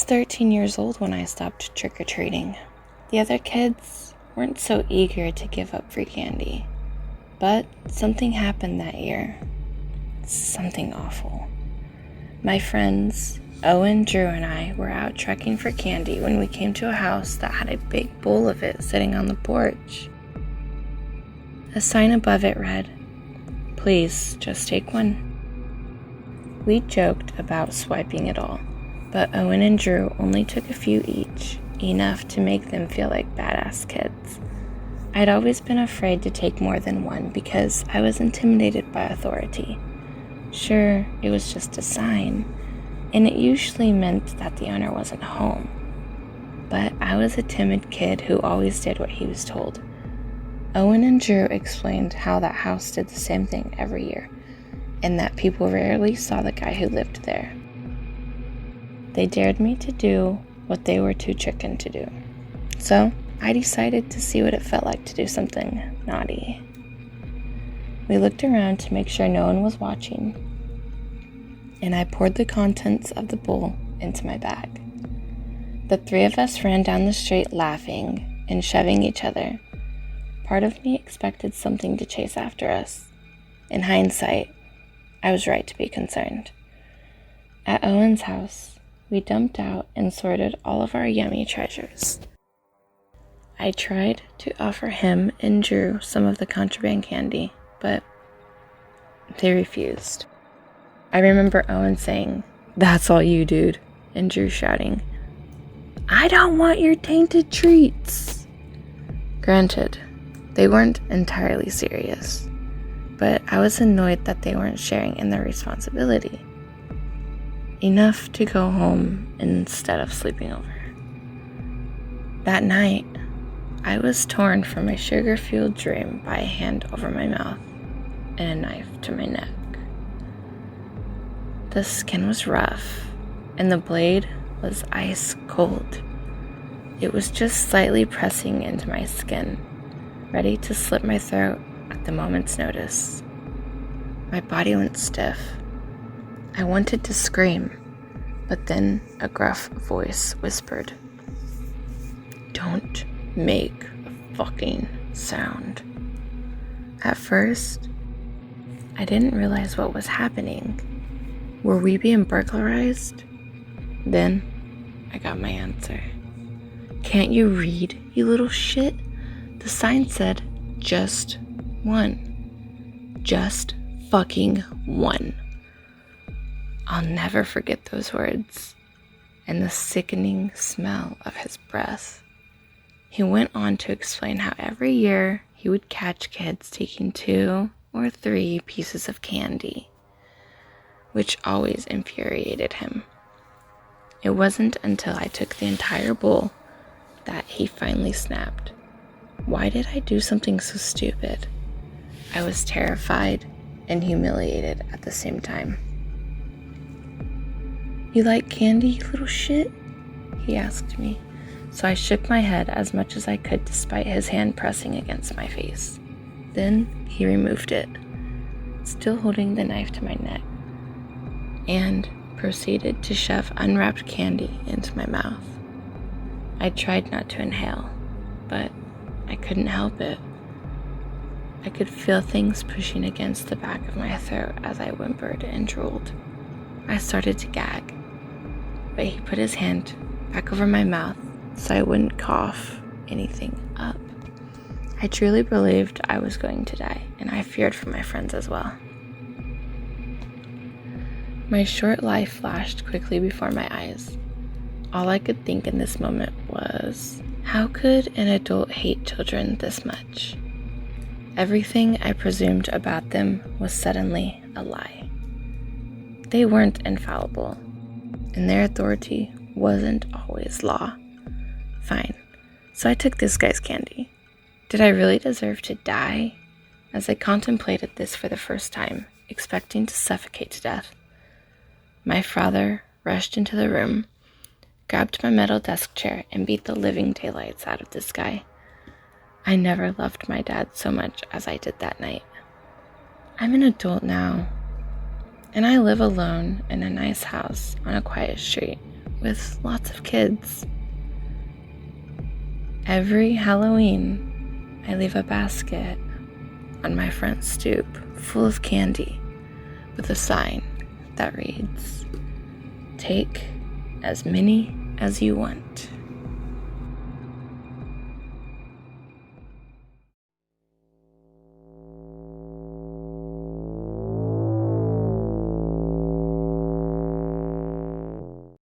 13 years old when I stopped trick-or-treating. The other kids weren't so eager to give up free candy. But something happened that year. Something awful. My friends, Owen, Drew, and I were out trekking for candy when we came to a house that had a big bowl of it sitting on the porch. A sign above it read, "Please, just take one." We joked about swiping it all, but Owen and Drew only took a few each, enough to make them feel like badass kids. I'd always been afraid to take more than one because I was intimidated by authority. Sure, it was just a sign, and it usually meant that the owner wasn't home. But I was a timid kid who always did what he was told. Owen and Drew explained how that house did the same thing every year, and that people rarely saw the guy who lived there. They dared me to do what they were too chicken to do. So I decided to see what it felt like to do something naughty. We looked around to make sure no one was watching, and I poured the contents of the bowl into my bag. The three of us ran down the street laughing and shoving each other. Part of me expected something to chase after us. In hindsight, I was right to be concerned. At Owen's house, we dumped out and sorted all of our yummy treasures. I tried to offer him and Drew some of the contraband candy, but they refused. I remember Owen saying, "That's all you, dude," and Drew shouting, "I don't want your tainted treats." Granted, they weren't entirely serious, but I was annoyed that they weren't sharing in their responsibility. Enough to go home instead of sleeping over. That night, I was torn from a sugar-fueled dream by a hand over my mouth and a knife to my neck. The skin was rough, and the blade was ice cold. It was just slightly pressing into my skin, ready to slit my throat at the moment's notice. My body went stiff. I wanted to scream, but then a gruff voice whispered, "Don't make a fucking sound." At first, I didn't realize what was happening. Were we being burglarized? Then I got my answer. "Can't you read, you little shit? The sign said, just one. Just fucking one." I'll never forget those words and the sickening smell of his breath. He went on to explain how every year he would catch kids taking 2 or 3 pieces of candy, which always infuriated him. It wasn't until I took the entire bowl that he finally snapped. Why did I do something so stupid? I was terrified and humiliated at the same time. "You like candy, you little shit?" he asked me, so I shook my head as much as I could despite his hand pressing against my face. Then he removed it, still holding the knife to my neck, and proceeded to shove unwrapped candy into my mouth. I tried not to inhale, but I couldn't help it. I could feel things pushing against the back of my throat as I whimpered and drooled. I started to gag, but he put his hand back over my mouth so I wouldn't cough anything up. I truly believed I was going to die, and I feared for my friends as well. My short life flashed quickly before my eyes. All I could think in this moment was, how could an adult hate children this much? Everything I presumed about them was suddenly a lie. They weren't infallible, and their authority wasn't always law. Fine, so I took this guy's candy. Did I really deserve to die? As I contemplated this for the first time, expecting to suffocate to death, my father rushed into the room, grabbed my metal desk chair, and beat the living daylights out of this guy. I never loved my dad so much as I did that night. I'm an adult now, and I live alone in a nice house on a quiet street with lots of kids. Every Halloween, I leave a basket on my front stoop full of candy with a sign that reads, "Take as many as you want."